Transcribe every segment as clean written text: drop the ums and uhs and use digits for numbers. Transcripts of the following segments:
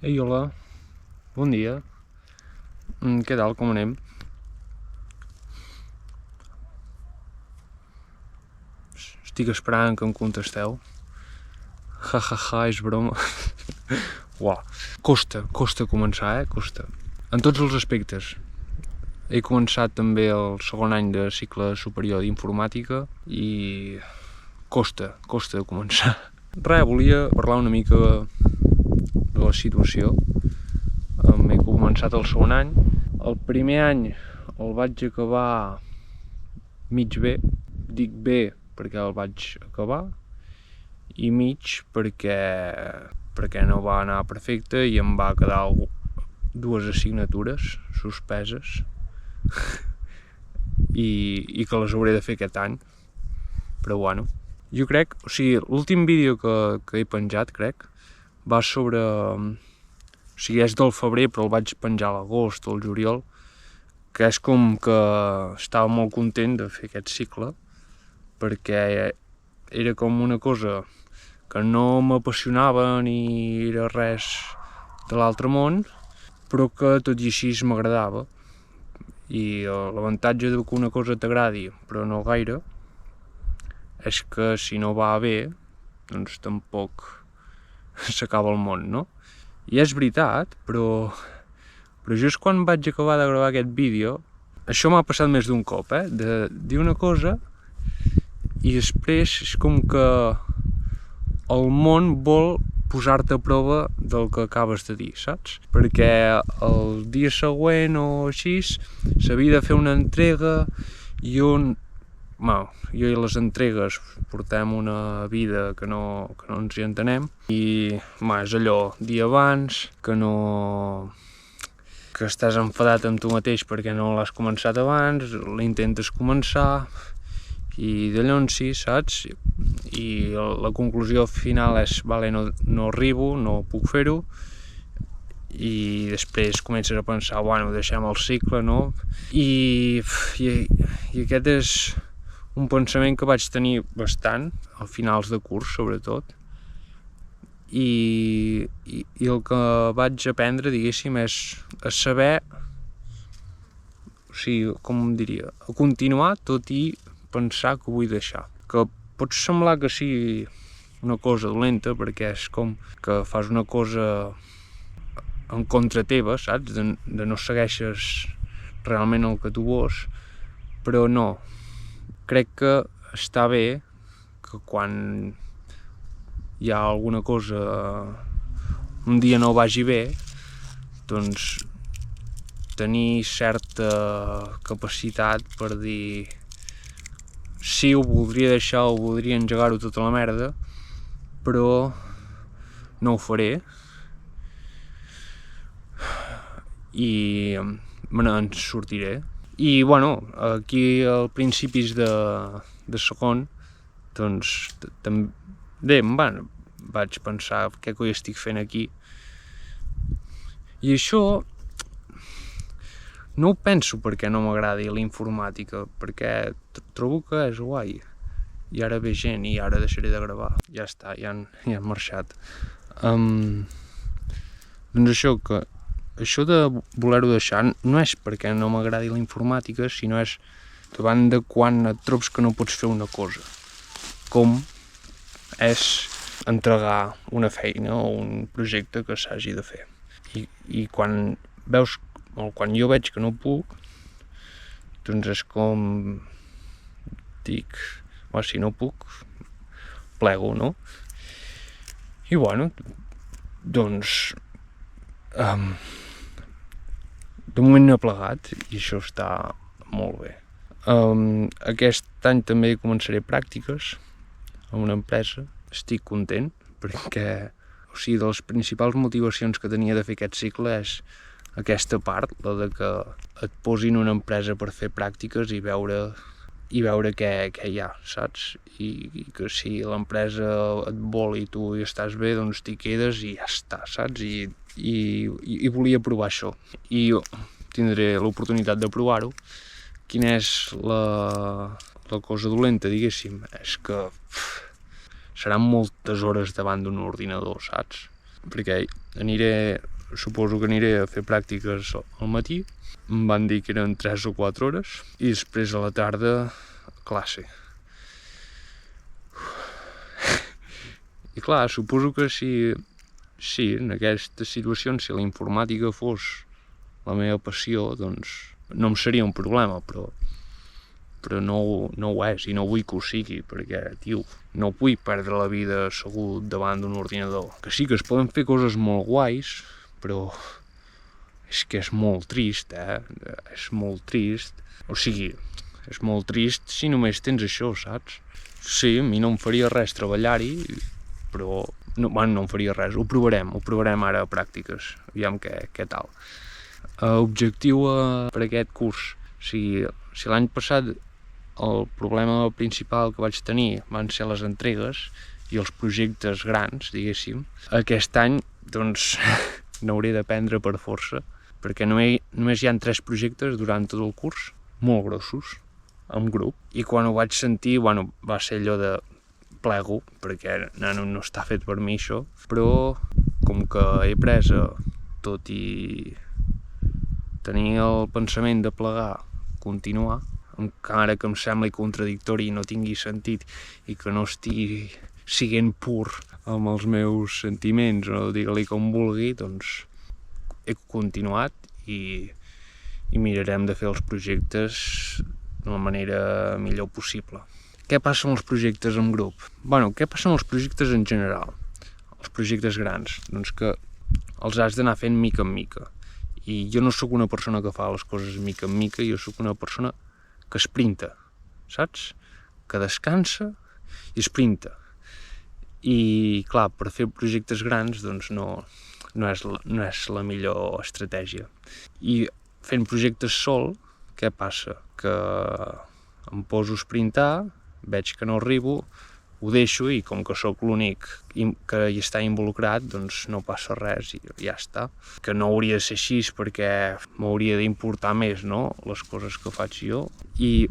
Ei, hola, bon dia. Què tal, com anem? Estic esperant que em contesteu. És broma. Uau. Costa començar, costa. En tots els aspectes. He començat també el segon any de cicle superior d'informàtica i costa de començar. Res, volia parlar una mica de la situació. He començat el segon any. El primer any el vaig acabar mig bé. Dic bé perquè el vaig acabar i mig perquè no va anar perfecte i em va quedar dues assignatures suspeses i que les hauré de fer aquest any, però bueno. Jo crec, l'últim vídeo que he penjat, crec, va sobre... és del febrer, però el vaig penjar a l'agost o al juliol, que és com que estava molt content de fer aquest cicle, perquè era com una cosa que no m'apassionava ni era res de l'altre món, però que tot i així m'agradava. I l'avantatge de que una cosa t'agradi, però no gaire, és que si no va bé, doncs tampoc s'acaba el món, no? I és veritat, però just quan vaig acabar de gravar aquest vídeo, això m'ha passat més d'un cop, de dir una cosa i després és com que el món vol posar-te a prova del que acabes de dir, saps? Perquè el dia següent o així s'havia de fer una entrega i jo i les entregues portem una vida que no ens hi entenem i és allò, dia abans, que estàs enfadat amb tu mateix perquè no l'has començat abans, l'intentes començar i d'allons sí, saps? I la conclusió final és, vale, no arribo, no puc fer-ho, i després comences a pensar, bueno, deixem el cicle, no? I aquest és un pensament que vaig tenir bastant, a finals de curs, sobretot, i el que vaig aprendre, diguéssim, és a saber, com em diria, a continuar tot i pensar que ho vull deixar. Que pot semblar que sigui una cosa dolenta, perquè és com que fas una cosa en contra teva, saps? De no segueixes realment el que tu vols, però no. Crec que està bé que quan hi ha alguna cosa, un dia no vagi bé, doncs tenir certa capacitat per dir sí, ho voldria deixar, ho voldria engegar-ho tota la merda, però no ho faré i me n'en sortiré. I bueno, aquí als principis de segon, doncs també vaig pensar què coi estic fent aquí. I això no ho penso perquè no m'agradi la informàtica, perquè trobo que és guai. I ara ve gent i ara deixaré de gravar. Ja està, ja han marxat. Doncs això de voler-ho deixar no és perquè no m'agradi la informàtica, sinó és davant de quan et trobes que no pots fer una cosa, com és entregar una feina o un projecte que s'hagi de fer. I quan veus, o quan jo veig que no puc, doncs és com dic, si no puc, plego, no? I bueno, doncs de moment no he plegat i això està molt bé. Aquest any també començaré pràctiques a una empresa. Estic content perquè de les principals motivacions que tenia de fer aquest cicle és aquesta part, la de que et posin una empresa per fer pràctiques i veure què hi ha, saps? I que si l'empresa et vol i tu hi estàs bé, doncs t'hi quedes i ja està, saps? I volia provar això. I tindré l'oportunitat de provar-ho. Quina és la cosa dolenta, diguéssim? És que seran moltes hores davant d'un ordinador, saps? Perquè aniré suposo que aniré a fer pràctiques al matí, em van dir que eren 3 o 4 hores, i després a la tarda classe. I clar, suposo que si en aquestes situacions, si la informàtica fos la meva passió, doncs no em seria un problema, però no ho és, i no vull que ho sigui, perquè, tio, no vull perdre la vida assegut davant d'un ordinador. Que sí que es poden fer coses molt guais, però és que és molt trist, és molt trist. O sigui, és molt trist si només tens això, saps? Sí, a mi no em faria res treballar-hi, però no em faria res, ho provarem ara a pràctiques, aviam què tal. Objectiu per aquest curs, si l'any passat el problema principal que vaig tenir van ser les entregues i els projectes grans, diguéssim, aquest any doncs n'hauré d'aprendre per força, perquè només hi ha 3 projectes durant tot el curs, molt grossos, en grup, i quan ho vaig sentir, va ser allò de plego, perquè no està fet per mi això, però com que he pres, tot i tenir el pensament de plegar, continuar, encara que em sembli contradictori i no tingui sentit i que no estigui siguent pur amb els meus sentiments o digue-li com vulgui, doncs he continuat i mirarem de fer els projectes de la manera millor possible. Què passa amb els projectes en grup? Què passa amb els projectes en general? Els projectes grans, doncs que els has d'anar fent mica en mica. I jo no sóc una persona que fa les coses mica en mica, jo sóc una persona que sprinta, saps? Que descansa i sprinta. I clar, per fer projectes grans doncs no és la millor estratègia. I fent projectes sol, què passa? Que em poso a sprintar, veig que no arribo, ho deixo i com que sóc l'únic que hi està involucrat, doncs no passa res i ja està. Que no hauria de ser així perquè m'hauria d'importar més, no?, les coses que faig jo.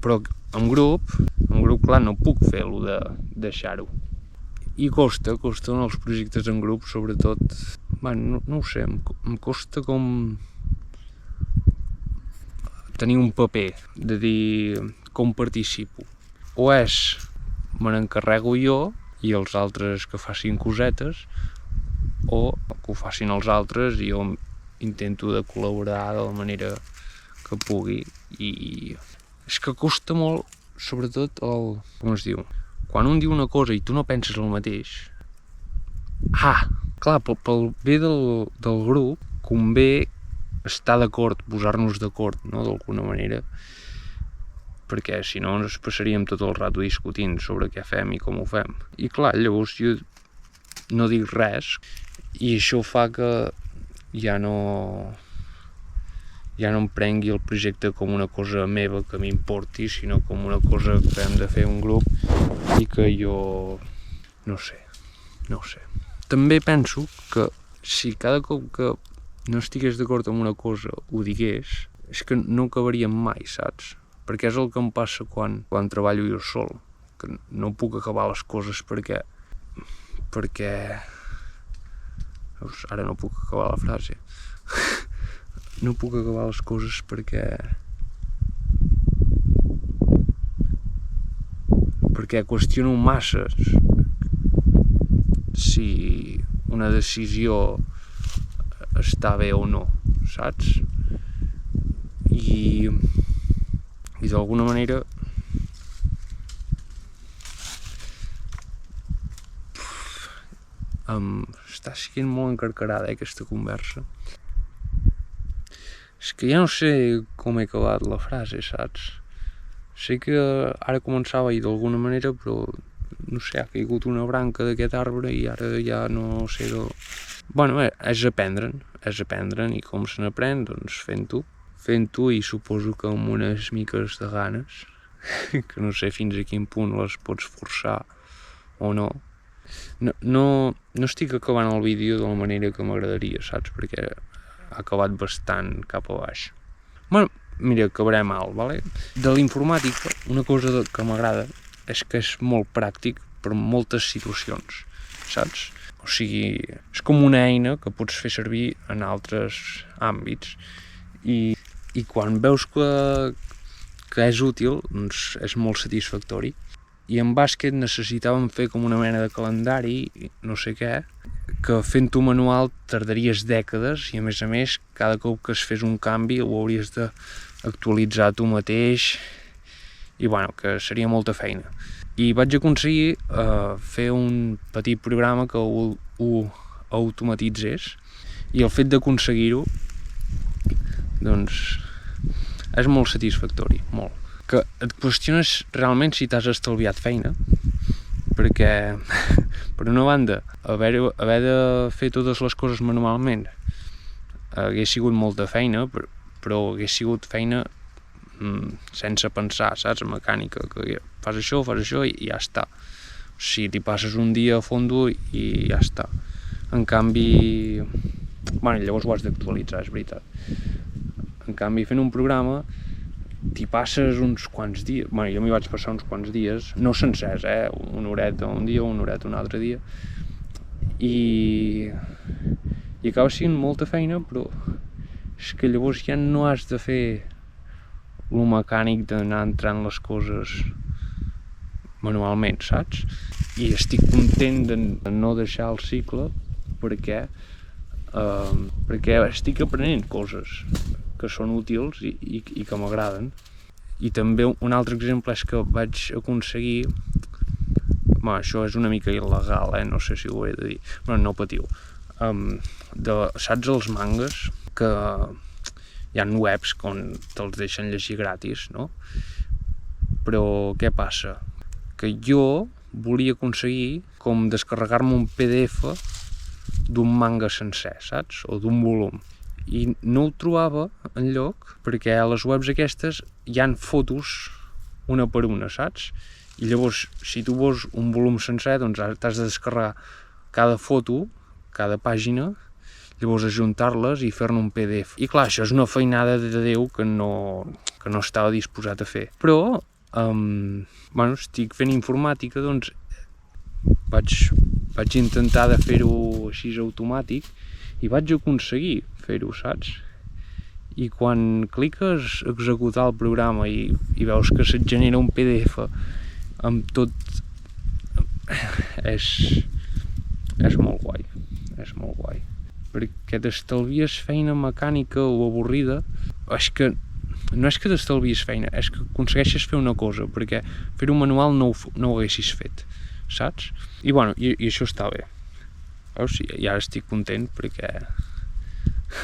Però en grup, clar, no puc fer-lo de deixar-ho. I costa en els projectes en grup, sobretot, no ho sé, em costa com tenir un paper, de dir com participo. O me n'encarrego jo i els altres que facin cosetes, o que ho facin els altres i jo intento de col·laborar de la manera que pugui. I és que costa molt, sobretot com es diu, quan un diu una cosa i tu no penses el mateix, clar, pel bé del grup convé estar d'acord, posar-nos d'acord, no?, d'alguna manera, perquè si no ens passaríem tot el rato discutint sobre què fem i com ho fem. I clar, llavors jo no dic res i això fa que ja no em prengui el projecte com una cosa meva que m'importi, sinó com una cosa que hem de fer un grup i que jo no sé. També penso que si cada cop que no estigués d'acord amb una cosa ho digués, és que no acabaríem mai, saps? Perquè és el que em passa quan treballo jo sol, que no puc acabar les coses perquè... Ara no puc acabar la frase. No puc acabar les coses perquè qüestiono massa si una decisió està bé o no, saps? I d'alguna manera està sent molt encarcarada aquesta conversa. És que ja no sé com he acabat la frase, saps? Sé que ara començava a ir d'alguna manera, però no sé, ha caigut una branca d'aquest arbre i ara ja no sé és aprendre'n i com se n'aprèn, doncs fent-ho i suposo que amb unes miques de ganes, que no sé fins a quin punt les pots forçar o no. No estic acabant el vídeo de la manera que m'agradaria, saps? Perquè ha acabat bastant cap a baix. Mira, acabarem alt, vale? De la informàtica, una cosa que m'agrada és que és molt pràctic per moltes situacions, saps? O sigui, és com una eina que pots fer servir en altres àmbits i quan veus que és útil, doncs és molt satisfactori. I en bàsquet necessitàvem fer com una mena de calendari, no sé què, que fent-ho manual tardaries dècades i a més cada cop que es fes un canvi ho hauries d'actualitzar tu mateix i bueno, que seria molta feina. I vaig aconseguir fer un petit programa que ho automatitzés i el fet d'aconseguir-ho doncs és molt satisfactori, molt. Que et qüestiones realment si t'has estalviat feina, perquè per una banda haver de fer totes les coses manualment hagués sigut molta feina, però hagués sigut feina sense pensar, saps? Mecànica, que fas això i ja està. O sigui, t'hi passes un dia a fondo i ja està. En canvi, bueno, llavors ho has d'actualitzar, és veritat. En canvi, fent un programa t'hi passes uns quants dies, bueno, jo m'hi vaig passar uns quants dies, no sencers, una horeta un dia, una horeta un altre dia, i acaba sent molta feina, però és que llavors ja no has de fer lo mecànic d'anar entrant les coses manualment, saps? I estic content de no deixar el cicle perquè estic aprenent coses que són útils i que m'agraden. I també un altre exemple és que vaig aconseguir, bueno, això és una mica il·legal, no sé si ho he de dir, però no patiu, saps els mangas que hi ha webs on te'ls deixen llegir gratis, no? Però què passa? Que jo volia aconseguir com descarregar-me un PDF d'un manga sencer, saps? O d'un volum. I no ho trobava enlloc perquè a les webs aquestes hi han fotos una per una, saps? I llavors, si tu vols un volum sencer, doncs t'has de descarregar cada foto, cada pàgina, llavors ajuntar-les i fer-ne un PDF. I clar, això és una feinada de Déu que no estava disposat a fer. Però, bueno, estic fent informàtica, doncs vaig intentar de fer-ho així automàtic i vaig aconseguir fer-ho, saps? I quan cliques a executar el programa i veus que se't genera un PDF amb tot, és molt guai, perquè t'estalvies feina mecànica o avorrida. No és que t'estalvies feina, és que aconsegueixes fer una cosa, perquè fer-ho manual no ho haguessis fet, saps? I bueno, i això està bé. Veus? I ara estic content perquè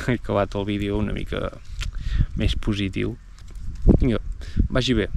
he acabat el vídeo una mica més positiu. Vinga, vagi bé.